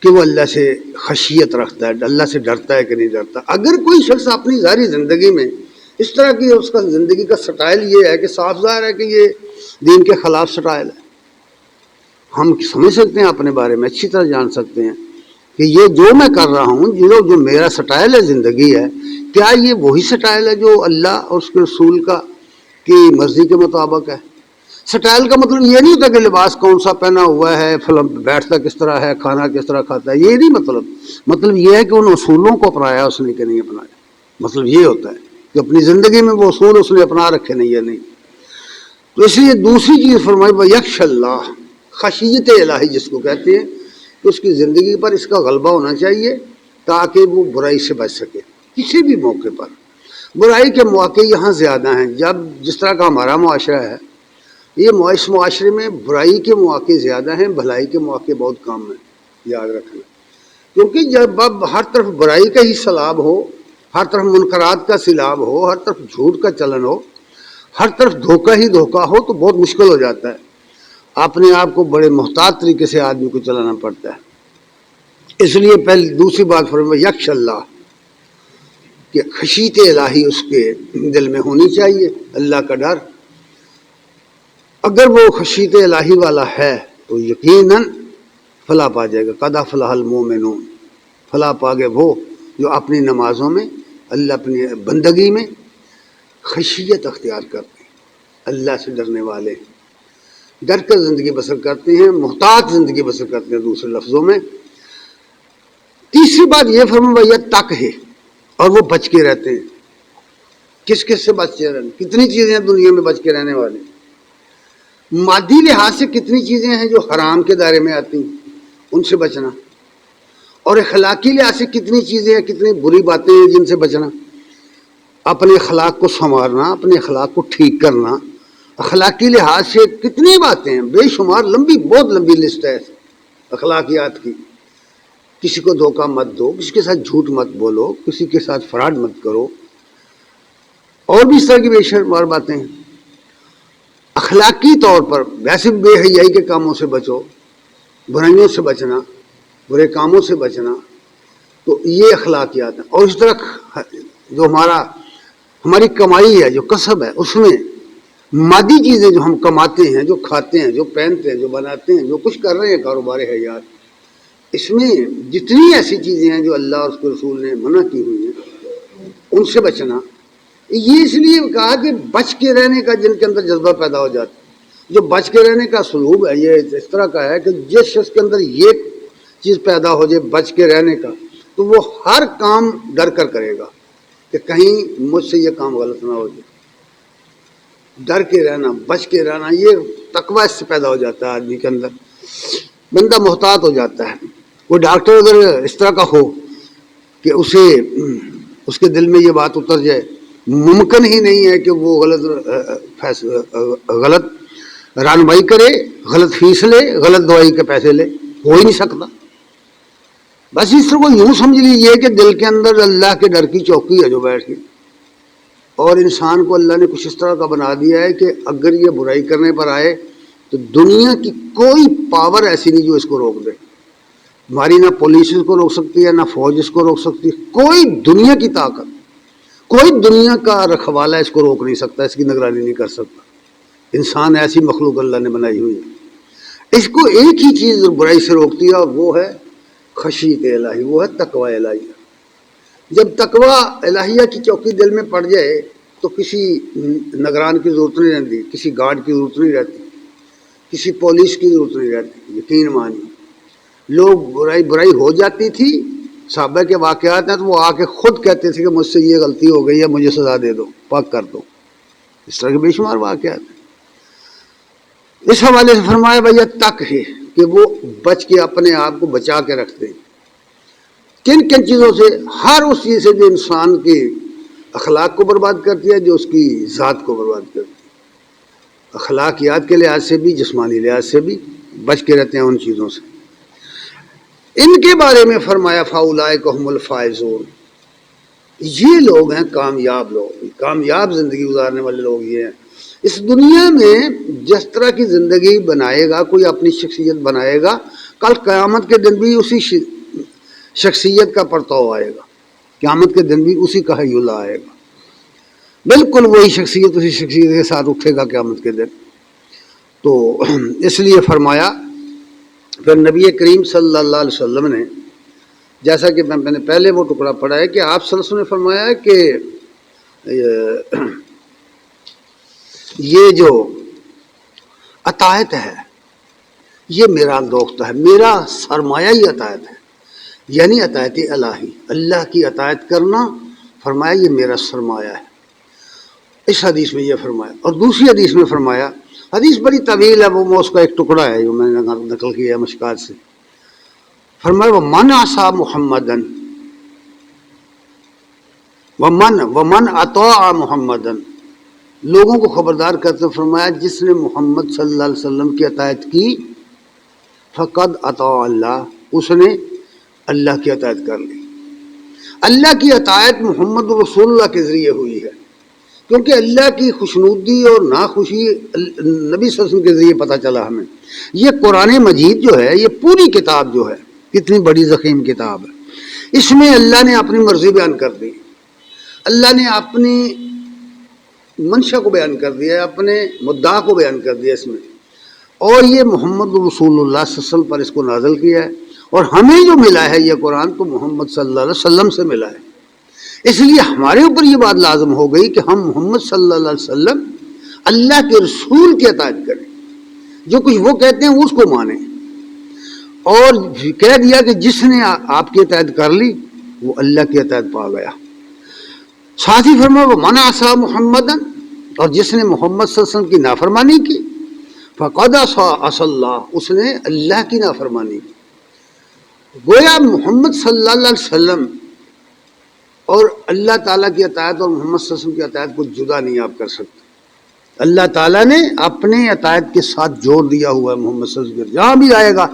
کہ وہ اللہ سے خشیت رکھتا ہے، اللہ سے ڈرتا ہے کہ نہیں ڈرتا. اگر کوئی شخص اپنی ظاہری زندگی میں اس طرح کی اس کا زندگی کا سٹائل یہ ہے کہ صاف ظاہر ہے کہ یہ دین کے خلاف سٹائل ہے، ہم سمجھ سکتے ہیں اپنے بارے میں، اچھی طرح جان سکتے ہیں کہ یہ جو میں کر رہا ہوں، جو میرا سٹائل ہے زندگی ہے، کیا یہ وہی سٹائل ہے جو اللہ اور اس کے رسول کی مرضی کے مطابق ہے. سٹائل کا مطلب یہ نہیں ہوتا کہ لباس کون سا پہنا ہوا ہے، بیٹھتا کس طرح ہے، کھانا کس طرح کھاتا ہے، یہ نہیں مطلب یہ ہے کہ ان اصولوں کو اپنایا اس نے کہ نہیں اپنایا. مطلب یہ ہوتا ہے کہ اپنی زندگی میں وہ اصول اس نے اپنا رکھے نہیں یا نہیں. تو اس لیے دوسری چیز فرمائی وَيَخْشَ اللَّهَ، خشیت الہی جس کو کہتے ہیں، کہ اس کی زندگی پر اس کا غلبہ ہونا چاہیے تاکہ وہ برائی سے بچ سکے. کسی بھی موقع پر برائی کے مواقع یہاں زیادہ ہیں. جس طرح کا ہمارا معاشرہ ہے، یہ اس معاشرے میں برائی کے مواقع زیادہ ہیں، بھلائی کے مواقع بہت کم ہیں، یاد رکھنا. کیونکہ جب اب ہر طرف برائی کا ہی سیلاب ہو، ہر طرف منکرات کا سیلاب ہو، ہر طرف جھوٹ کا چلن ہو، ہر طرف دھوکہ ہی دھوکہ ہو، تو بہت مشکل ہو جاتا ہے. اپنے آپ کو بڑے محتاط طریقے سے آدمی کو چلانا پڑتا ہے. اس لیے پہلی دوسری بات فرمائی یخش اللہ، کہ خشیت الہی اس کے دل میں ہونی چاہیے، اللہ کا ڈر. اگر وہ خشیت الہی والا ہے تو یقیناً فلاح پا جائے گا. قد افلح المؤمنون، فلاح پا گئے وہ جو اپنی نمازوں میں، اللہ اپنی بندگی میں خشیت اختیار کرتے ہیں، اللہ سے ڈرنے والے، ڈر کر زندگی بسر کرتے ہیں، محتاط زندگی بسر کرتے ہیں دوسرے لفظوں میں. تیسری بات یہ فرمایا تک ہے، اور وہ بچ کے رہتے ہیں. کس سے بچ کے رہنے؟ کتنی چیزیں ہیں دنیا میں بچ کے رہنے والے. مادی لحاظ سے کتنی چیزیں ہیں جو حرام کے دائرے میں آتی ہیں، ان سے بچنا. اور اخلاقی لحاظ سے کتنی چیزیں ہیں، کتنی بری باتیں ہیں جن سے بچنا. اپنے اخلاق کو سنوارنا، اپنے اخلاق کو ٹھیک کرنا. اخلاقی لحاظ سے کتنی باتیں ہیں، بے شمار، لمبی، بہت لمبی لسٹ ہے اخلاقیات کی. کسی کو دھوکہ مت دو، کسی کے ساتھ جھوٹ مت بولو، کسی کے ساتھ فراڈ مت کرو، اور بھی اس طرح کی بے شمار باتیں ہیں. اخلاقی طور پر ویسے بے حیائی کے کاموں سے بچو، برائیوں سے بچنا، برے کاموں سے بچنا، تو یہ اخلاقیات ہیں. اور اس طرح جو ہماری کمائی ہے، جو کسب ہے، اس میں مادی چیزیں جو ہم کماتے ہیں، جو کھاتے ہیں، جو پہنتے ہیں، جو بناتے ہیں، جو کچھ کر رہے ہیں کاروبار حیات، اس میں جتنی ایسی چیزیں ہیں جو اللہ اور اس کے رسول نے منع کی ہوئی ہیں ان سے بچنا. یہ اس لیے کہا کہ بچ کے رہنے کا جن کے اندر جذبہ پیدا ہو جاتا ہے. جو بچ کے رہنے کا سلوک ہے یہ اس طرح کا ہے کہ جس شخص کے اندر یہ چیز پیدا ہو جائے بچ کے رہنے کا، تو وہ ہر کام ڈر کر کرے گا کہ کہیں مجھ سے یہ کام غلط نہ ہو جائے. ڈر کے رہنا، بچ کے رہنا، یہ تقوی اس سے پیدا ہو جاتا ہے آدمی کے اندر. بندہ محتاط ہو جاتا ہے. وہ ڈاکٹر اگر اس طرح کا ہو کہ اسے اس کے دل میں یہ بات اتر جائے، ممکن ہی نہیں ہے کہ وہ غلط رہنمائی کرے، غلط فیس لے، غلط دوائی کے پیسے لے، ہو ہی نہیں سکتا. بس اس طرح کو یوں سمجھ لیجیے کہ دل کے اندر اللہ کے ڈر کی چوکی ہے جو بیٹھ گئی، اور انسان کو اللہ نے کچھ اس طرح کا بنا دیا ہے کہ اگر یہ برائی کرنے پر آئے تو دنیا کی کوئی پاور ایسی نہیں جو اس کو روک دے. ہماری نہ پولیس اس کو روک سکتی ہے، نہ فوج اس کو روک سکتی ہے. کوئی دنیا کی طاقت، کوئی دنیا کا رکھوالا اس کو روک نہیں سکتا، اس کی نگرانی نہیں کر سکتا. انسان ایسی مخلوق اللہ نے بنائی ہوئی ہے. اس کو ایک ہی چیز برائی سے روکتی ہے اور وہ ہے خشیت الہی، وہ ہے تقوی الہیہ. جب تقوی الہیہ کی چوکی دل میں پڑ جائے تو کسی نگران کی ضرورت نہیں رہتی، کسی گارڈ کی ضرورت نہیں رہتی، کسی پولیس کی ضرورت نہیں رہتی. یقین مانی لوگ برائی ہو جاتی تھی، صحابہ کے واقعات ہیں تو وہ آ کے خود کہتے تھے کہ مجھ سے یہ غلطی ہو گئی ہے، مجھے سزا دے دو، پاک کر دو. اس طرح کے بے شمار واقعات ہیں. اس حوالے سے فرمایا بھیا تک ہے کہ وہ بچ کے اپنے آپ کو بچا کے رکھتے ہیں. کن کن چیزوں سے؟ ہر اس چیز سے جو انسان کے اخلاق کو برباد کرتی ہے، جو اس کی ذات کو برباد کرتی ہے. اخلاقیات کے لحاظ سے بھی، جسمانی لحاظ سے بھی بچ کے رہتے ہیں ان چیزوں سے. ان کے بارے میں فرمایا فاولئک هم الفائزون، یہ لوگ ہیں کامیاب لوگ، کامیاب زندگی گزارنے والے لوگ یہ ہیں. اس دنیا میں جس طرح کی زندگی بنائے گا، کوئی اپنی شخصیت بنائے گا، کل قیامت کے دن بھی اسی شخصیت کا پرتاؤ آئے گا. قیامت کے دن بھی اسی کا حیولہ آئے گا. بالکل وہی شخصیت اسی شخصیت کے ساتھ اٹھے گا قیامت کے دن. تو اس لیے فرمایا پھر نبی کریم صلی اللہ علیہ وسلم نے، جیسا کہ میں نے پہلے وہ ٹکڑا پڑھا ہے کہ آپ صلی اللہ علیہ وسلم نے فرمایا کہ یہ جو عطایت ہے یہ میرا دوست ہے، میرا سرمایہ ہی عطایت ہے. یعنی عطایت الہی، اللہ کی عطایت کرنا، فرمایا یہ میرا سرمایہ ہے. اس حدیث میں یہ فرمایا. اور دوسری حدیث میں فرمایا، حدیث بڑی طویل ہے، وہ اس کا ایک ٹکڑا ہے جو میں نے نقل کیا ہے مشکات سے. فرمایا ومن عصا محمدن ومن اطاع محمدن، لوگوں کو خبردار کرتے فرمایا جس نے محمد صلی اللہ علیہ وسلم کی اطاعت کی، فقد اطاع اللہ، اس نے اللہ کی اطاعت کر لی. اللہ کی اطاعت محمد رسول اللہ کے ذریعے ہوئی ہے، کیونکہ اللہ کی خوشنودی اور ناخوشی نبی صلی اللہ علیہ وسلم کے ذریعے پتہ چلا ہمیں. یہ قرآن مجید جو ہے، یہ پوری کتاب جو ہے، کتنی بڑی ضخیم کتاب ہے، اس میں اللہ نے اپنی مرضی بیان کر دی، اللہ نے اپنی منشا کو بیان کر دیا، اپنے مدعا کو بیان کر دیا اس میں. اور یہ محمد رسول اللہ صلی اللہ علیہ وسلم پر اس کو نازل کیا ہے. اور ہمیں جو ملا ہے یہ قرآن تو محمد صلی اللہ علیہ وسلم سے ملا ہے. اس لیے ہمارے اوپر یہ بات لازم ہو گئی کہ ہم محمد صلی اللہ علیہ وسلم اللہ کے رسول کی اطاعت کریں، جو کچھ وہ کہتے ہیں اس کو مانیں. اور کہہ دیا کہ جس نے آپ کی اطاعت کر لی وہ اللہ کی اطاعت پا گیا. ساتھ ہی فرمایا وہ من عصا محمدن، اور جس نے محمد صلی اللہ علیہ وسلم کی نافرمانی کی، فقد عصا اللہ، اس نے اللہ کی نافرمانی کی. گویا محمد صلی اللہ علیہ وسلم اور اللہ تعالیٰ کی اطاعت اور محمد صلی اللہ علیہ وسلم کی اطاعت کو جدا نہیں آپ کر سکتے. اللہ تعالیٰ نے اپنے اطاعت کے ساتھ جوڑ دیا ہوا ہے محمد صلی اللہ علیہ وسلم. جہاں بھی آئے گا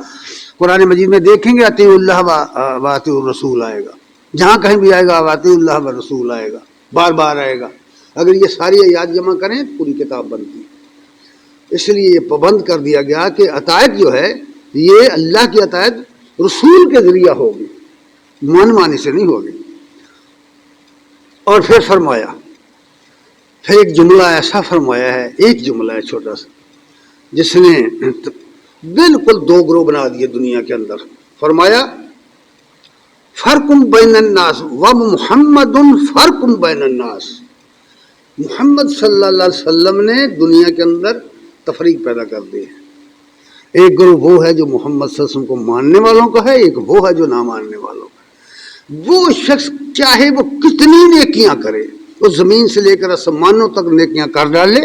قرآن مجید میں دیکھیں گے اطیعوا اللہ و اطیعوا الرسول آئے گا، جہاں کہیں بھی آئے گا اطیعوا اللہ و رسول آئے گا، بار بار آئے گا. اگر یہ ساری آیات جمع کریں تو پوری کتاب بنتی ہے. اس لیے یہ پابند کر دیا گیا کہ اطاعت جو ہے یہ اللہ کی اطاعت رسول کے ذریعہ ہوگی، من مانی سے نہیں ہوگی. اور پھر فرمایا پھر ایک جملہ ایسا فرمایا ہے، ایک جملہ ہے چھوٹا سا، جس نے بالکل دو گروہ بنا دیے دنیا کے اندر. فرمایا فرق بین الناس و محمد فرق بین الناس. محمد صلی اللہ علیہ وسلم نے دنیا کے اندر تفریق پیدا کر دی ہے. ایک گروہ وہ ہے جو محمد صلی اللہ علیہ وسلم کو ماننے والوں کا ہے، ایک وہ ہے جو نہ ماننے والوں کا. وہ شخص چاہے وہ کتنی نیکیاں کرے، وہ زمین سے لے کر آسمانوں تک نیکیاں کر ڈالے،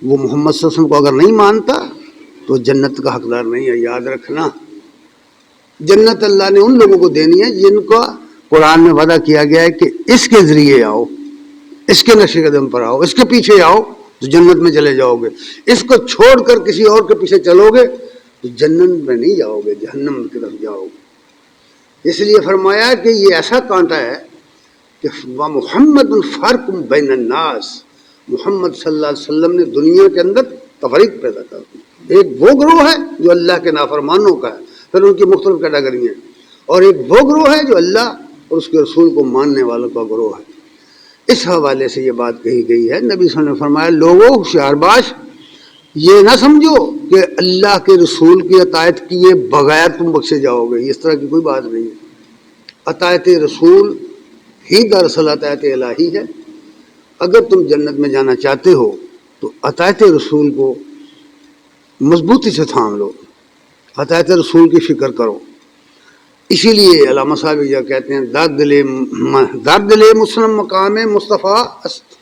وہ محمد صلی اللہ علیہ وسلم کو اگر نہیں مانتا تو جنت کا حقدار نہیں ہے. یاد رکھنا، جنت اللہ نے ان لوگوں کو دینی ہے جن کو قرآن میں وعدہ کیا گیا ہے کہ اس کے ذریعے آؤ، اس کے نقش قدم پر آؤ، اس کے پیچھے آؤ تو جنت میں چلے جاؤ گے. اس کو چھوڑ کر کسی اور کے پیچھے چلو گے تو جنت میں نہیں جاؤ گے، جہنم کی طرف جاؤ گے. اس لیے فرمایا کہ یہ ایسا کانٹا ہے کہ محمد الفرق بین الناس، محمد صلی اللہ علیہ وسلم نے دنیا کے اندر تفریق پیدا کر دی. ایک وہ گروہ ہے جو اللہ کے نافرمانوں کا ہے، پھر ان کی مختلف کیٹیگریاں ہیں، اور ایک وہ گروہ ہے جو اللہ اور اس کے رسول کو ماننے والوں کا گروہ ہے. اس حوالے سے یہ بات کہی گئی ہے. نبی صلی اللہ علیہ وسلم نے فرمایا لوگوں ہوشیار باش، یہ نہ سمجھو کہ اللہ کے رسول کی اطاعت کیے بغیر تم بخشے جاؤ گے. اس طرح کی کوئی بات نہیں ہے. اطاعت رسول ہی دراصل اطاعت الہی ہے. اگر تم جنت میں جانا چاہتے ہو تو اطاعت رسول کو مضبوطی سے تھام لو، اطاعت رسول کی فکر کرو. اسی لیے علامہ صاحب یہ کہتے ہیں دردل مسلم مقام مصطفیٰ است،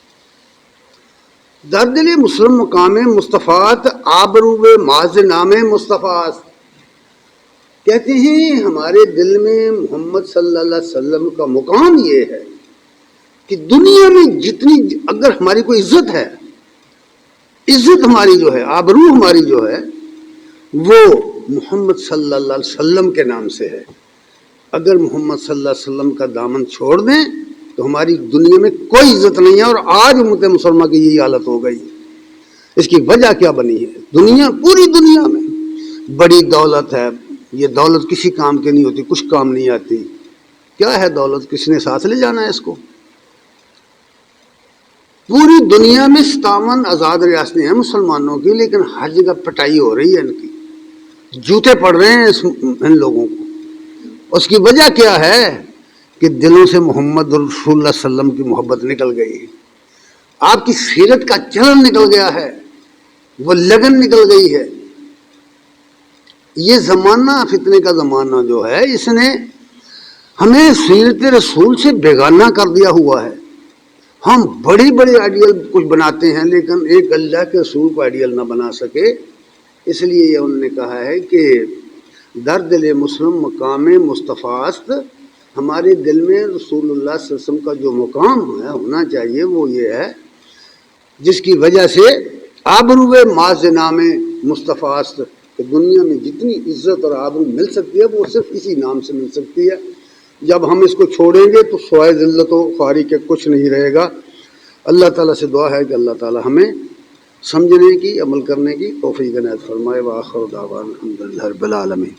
دردل مسلم مقام مصطفیٰ آبروب معاذ نام مصطفیٰ است. کہتے ہیں ہمارے دل میں محمد صلی اللہ علیہ وسلم کا مقام یہ ہے کہ دنیا میں جتنی اگر ہماری کوئی عزت ہے، عزت ہماری جو ہے، آبرو ہماری جو ہے، وہ محمد صلی اللہ علیہ وسلم کے نام سے ہے. اگر محمد صلی اللہ علیہ وسلم کا دامن چھوڑ دیں تو ہماری دنیا میں کوئی عزت نہیں ہے. اور آج امت مسلمہ کی یہی حالت ہو گئی. اس کی وجہ کیا بنی ہے؟ دنیا، پوری دنیا میں بڑی دولت ہے. یہ دولت کسی کام کی نہیں ہوتی، کچھ کام نہیں آتی. کیا ہے دولت؟ کس نے ساتھ لے جانا ہے اس کو؟ پوری دنیا میں 57 آزاد ریاستیں ہیں مسلمانوں کی، لیکن ہر جگہ پٹائی ہو رہی ہے، ان کی جوتے پڑ رہے ہیں ان لوگوں کو. اس کی وجہ کیا ہے؟ کہ دلوں سے محمد رسول اللہ صلی اللہ علیہ وسلم کی محبت نکل گئی ہے، آپ کی سیرت کا چلن نکل گیا ہے، وہ لگن نکل گئی ہے. یہ زمانہ، فتنے کا زمانہ جو ہے، اس نے ہمیں سیرت رسول سے بیگانہ کر دیا ہوا ہے. ہم بڑی بڑی آئیڈیل کچھ بناتے ہیں، لیکن ایک اللہ کے رسول کو آئیڈیل نہ بنا سکے. اس لیے یہ انہوں نے کہا ہے کہ دردل مسلم مقام مصطفیٰ است. ہمارے دل میں رسول اللہ صلی اللہ علیہ وسلم کا جو مقام ہے ہونا چاہیے وہ یہ ہے جس کی وجہ سے آبروب معاذ نام مصطفیٰ است، کہ دنیا میں جتنی عزت اور آبرو مل سکتی ہے وہ صرف اسی نام سے مل سکتی ہے. جب ہم اس کو چھوڑیں گے تو سوائے ذلت و خواری کے کچھ نہیں رہے گا. اللہ تعالیٰ سے دعا ہے کہ اللہ تعالیٰ ہمیں سمجھنے کی، عمل کرنے کی توفیق عنایت فرمائے. وآخر دعوانا الحمدللہ رب العالمین.